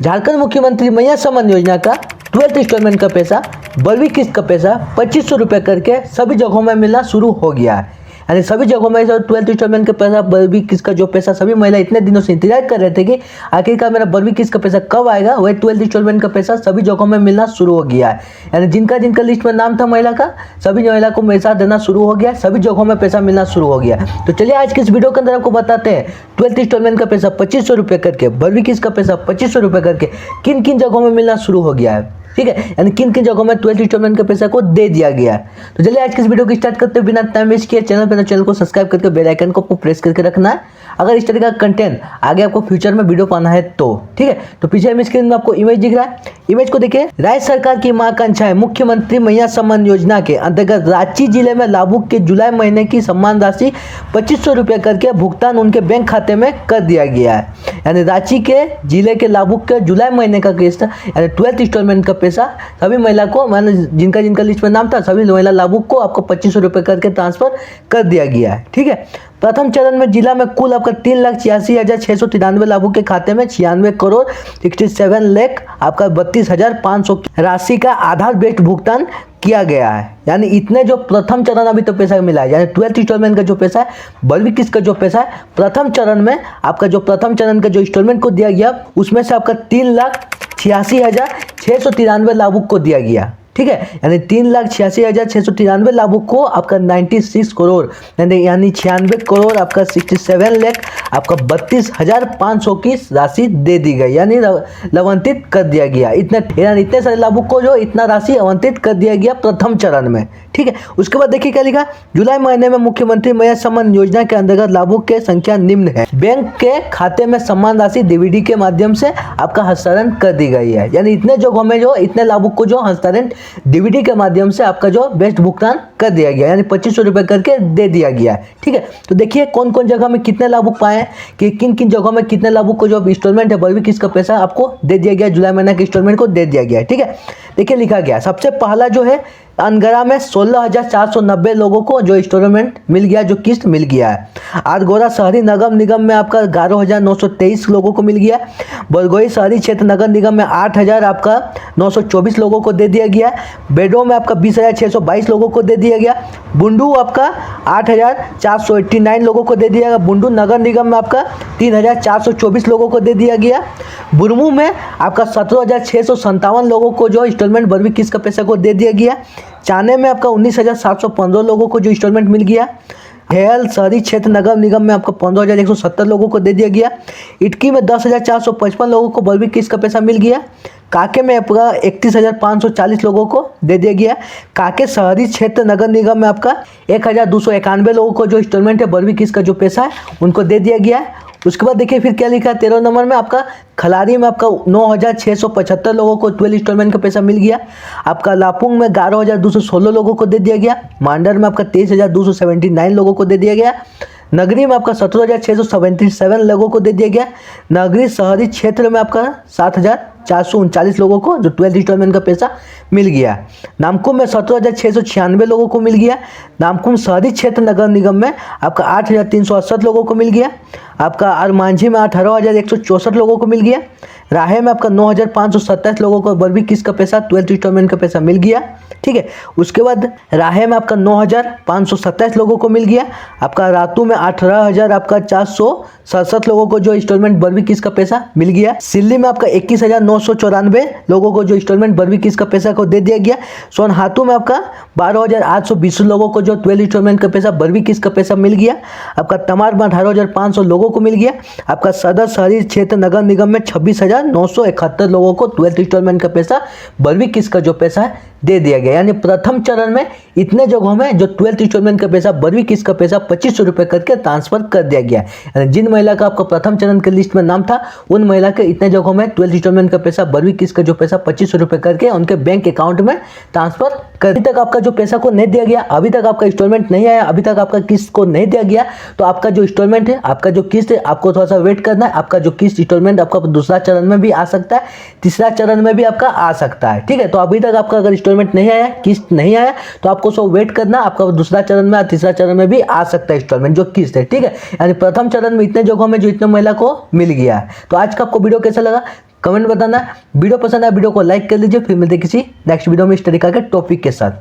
झारखंड मुख्यमंत्री मैया सम्मान योजना का 12th इंस्टॉलमेंट का पैसा 12वीं किस्त का पैसा 2500 रुपये करके सभी जगहों में मिलना शुरू हो गया है। यानी सभी जगहों में 12th इंस्टॉलमेंट का पैसा 12वीं किस्त का जो पैसा सभी महिला इतने दिनों से इंतजार कर रहे थे कि आखिरकार मेरा 12वीं किस्त का पैसा कब आएगा, वही 12th इंस्टॉलमेंट का पैसा सभी जगहों में मिलना शुरू हो गया है। यानी जिनका जिनका लिस्ट में नाम था महिला का, सभी महिला को पैसा देना शुरू हो गया, सभी जगहों में पैसा मिलना शुरू हो गया। तो चलिए आज की इस वीडियो के अंदर आपको बताते हैं 12th इंस्टॉलमेंट का पैसा 2500 रुपये करके, 12वीं किस्त का पैसा 2500 रुपये करके किन किन जगहों में मिलना शुरू हो गया है। ठीक है, यानी किन किन जगहों में 12th इंस्टॉलमेंट के पैसा को दे दिया गया है। तो चलिए आज की इस वीडियो को स्टार्ट करते हैं बिना टाइम वेस्ट किए। चैनल को सब्सक्राइब करके बेल आइकन को आपको प्रेस करके रखना है अगर इस तरह का कंटेंट आगे आपको फ्यूचर में वीडियो पाना है तो। ठीक है, तो पीछे स्क्रीन में आपको इमेज दिख रहा है, इमेज को देखिए। राज्य सरकार की महाकांक्षा है मुख्यमंत्री मैया सम्मान योजना के अंतर्गत रांची जिले में लाभुक के जुलाई महीने की सम्मान राशि 2500 रुपये करके भुगतान उनके बैंक खाते में कर दिया गया है। यानी रांची के जिले के लाभुक के जुलाई महीने का किस्त यानी 12th इंस्टॉलमेंट का पैसा सभी महिला को, मैंने जिनका जिनका लिस्ट में नाम था सभी महिला लाभुक को आपको 2500 रुपये करके ट्रांसफर कर दिया गया है। ठीक है, प्रथम चरण में जिला में कुल आपका 3,86,693 लाभुक के खाते में 96 करोड़ 67 लाख आपका 32,500 राशि का आधार बेस्ड भुगतान किया गया है। यानी इतने जो प्रथम चरण अभी तो पैसा मिला है, यानी 12th इंस्टॉलमेंट का जो पैसा है, 12वीं किस्त का जो पैसा है, प्रथम चरण में आपका जो प्रथम चरण का जो इंस्टॉलमेंट को दिया गया उसमें से आपका 3,86,693 लाभुक को दिया गया। ठीक है, यानी 3,86,693 लाभुक को आपका 96 करोड़ यानी 96 करोड़ आपका 67 लाख आपका 32,500 की राशि दे दी गई, यानी आवंटित कर दिया गया। इतने सारे लाभुक को जो इतना राशि आवंटित कर दिया गया प्रथम चरण में। ठीक है, उसके बाद देखिए क्या लिखा, जुलाई महीने में मुख्यमंत्री मैया सम्मान योजना के अंतर्गत लाभुक के संख्या निम्न है। बैंक के खाते में सम्मान राशि डीबीडी के माध्यम से आपका हस्तांतरण कर दी गई है। यानी इतने जगहों में जो इतने लाभुक को जो हस्तांतरण डीबीडी के माध्यम से आपका जो बेस्ट भुगतान कर दिया गया, यानी 2500 रुपये करके दे दिया गया है। ठीक है, तो देखिए कौन कौन जगह में कितने लाभुक पाए हैं कि किन किन जगहों में कितने लाभुक को जो इंस्टॉलमेंट है 12वीं किस्त का पैसा आपको दे दिया गया, जुलाई महीने के इंस्टॉलमेंट को दे दिया गया है। ठीक है, देखिए लिखा गया सबसे पहला जो है अनगरा में 16,490 लोगों को जो इंस्टॉलमेंट मिल गया, जो किस्त मिल गया है। आरगोरा शहरी नगर निगम में आपका 11,923 लोगों को मिल गया। बरगोई शहरी क्षेत्र नगर निगम में 8,000 आपका 924 लोगों को दे दिया गया। बेडो में आपका 20,622 लोगों को दे दिया गया। बुंडू आपका 8,489 लोगों को दे दिया गया। बुंडू नगर निगम में आपका 3,424 लोगों को दे दिया गया। बुरमू में आपका 17,657 लोगों को जो इंस्टॉलमेंट 12वीं किस्त का पैसा को दे दिया गया। चाने में आपका 19,715 लोगों को जो इंस्टॉलमेंट मिल गया। हेयल शहरी क्षेत्र नगर निगम में आपको 15,170 लोगों को दे दिया गया। इटकी में 10,455 लोगों को 12वीं किस्त का पैसा मिल गया। काके में आपका 31,540 लोगों को दे दिया गया। काके शहरी क्षेत्र नगर निगम में आपका 1,291 लोगों को जो इंस्टॉलमेंट है 12वीं किस्त का जो पैसा है उनको दे दिया गया है। उसके बाद देखिए फिर क्या लिखा है 13 नंबर में आपका खलारी में आपका 9,675 लोगों को 12 इंस्टॉलमेंट का पैसा मिल गया। आपका लापुंग में 11,216 लोगों को दे दिया गया। मांडर में आपका 23,279 लोगों को दे दिया गया। नगरी में आपका 17,677 लोगों को दे दिया गया। नगरी शहरी क्षेत्र में आपका 7,439 लोगों को जो 12th इंस्टॉलमेंट का पैसा मिल गया। नामकुम में 17,696 लोगों को मिल गया। नामकुम शहरी क्षेत्र नगर निगम में आपका 8,368 लोगों को मिल गया। आपका अरमांझी में 18,164 लोगों को मिल गया। राहे में आपका 9,527 लोगों को 12वीं किस्त का पैसा 12th इंस्टॉलमेंट का पैसा मिल गया। ठीक है, उसके बाद राहे में आपका 9,527 लोगों को मिल गया। आपका रातू में 18,000 आपका 467 लोगों को जो इंस्टॉलमेंट 12वीं किस्त का पैसा मिल गया। सिल्ली में आपका 21,994 लोगों को जो इंस्टॉलमेंट 12वीं किस्त का पैसा को दे दिया गया। सोनहातू में आपका 12,820 लोगों को जो 12 इंस्टॉलमेंट का पैसा 12वीं किस्त का पैसा मिल गया। आपका तमार में 18,500 लोगों को मिल गया। आपका सदर शहरी क्षेत्र नगर निगम में 26,971 लोगों को 12th इंस्टॉलमेंट का पैसा 12वीं किस्त का जो पैसा है दे दिया गया। यानी प्रथम चरण में इतने जगहों में जो 12th इंस्टॉलमेंट का पैसा 12वीं किस्त का पैसा 2500 रुपये करके ट्रांसफर कर दिया गया। यानी जिन महिला का आपका प्रथम चरण के लिस्ट में नाम था उन महिला के इतने जगहों में 12th इंस्टॉलमेंट का पैसा 12वीं किस्त का जो पैसा 2500 रुपये करके उनके बैंक अकाउंट में ट्रांसफर कर। अभी तक आपका जो पैसा को नहीं दिया गया, अभी तक आपका इंस्टॉलमेंट नहीं आया, अभी तक आपका किस्त को नहीं दिया गया, तो आपका जो इंस्टॉलमेंट है, आपका जो किस्त है, आपको थोड़ा सा वेट करना है। आपका जो किस्त इंस्टॉलमेंट आपका दूसरा चरण में भी आ सकता है, तीसरा चरण में भी आपका आ सकता है। ठीक है, तो अभी तक आपका अगर इंस्टॉलमेंट नहीं आया, किस्त नहीं आया, तो आपको सो वेट करना, आपका दूसरा चरण में तीसरा चरण में भी आ सकता है इंस्टॉलमेंट जो किस्त है। ठीक है, यानी प्रथम चरण में इतने जगहों में जो इतने महिला को मिल गया है। तो आज का आपको वीडियो कैसा लगा कमेंट बताना। वीडियो पसंद आया वीडियो को लाइक कर लीजिए। फिर मिलते किसी नेक्स्ट वीडियो में इस तरीका के टॉपिक के साथ।